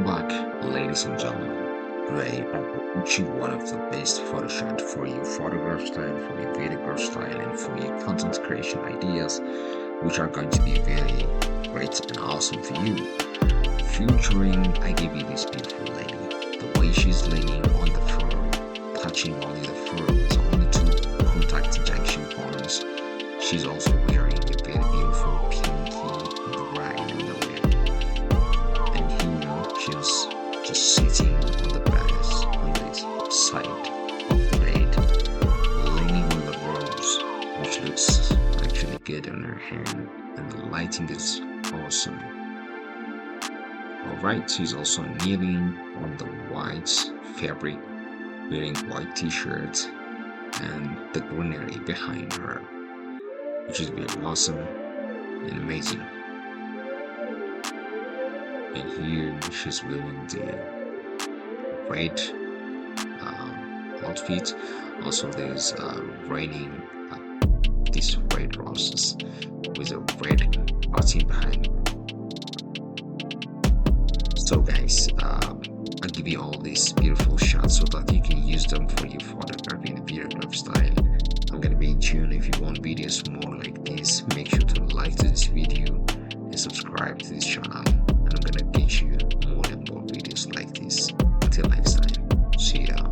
Welcome back, ladies and gentlemen. Today, I'm going to you one of the best photoshoot for your photograph style, for your videograph style, and for your content creation ideas, which are going to be very great and awesome for you. Featuring, I give you this beautiful lady. The way she's leaning on the fur, touching only the fur with only two contact junction points. She's also wearing a very beautiful pinky gray underwear. And here she's just sitting on the best on this side of the bed, leaning on the rose, which looks actually good on her hand, and the lighting is awesome. Alright, she's also kneeling on the white fabric, wearing white t-shirt and the greenery behind her, which is very awesome and amazing. And here she's wearing the red outfit. Also, there's raining these red roses with a red button behind. So, guys, I'll give you all these beautiful shots so that you can use them for your photography and videograph style. I'm gonna be in tune. If you want videos more like this, make sure to like this video and subscribe to this channel. And I'm gonna teach you more and more videos like this. Until next time, see ya.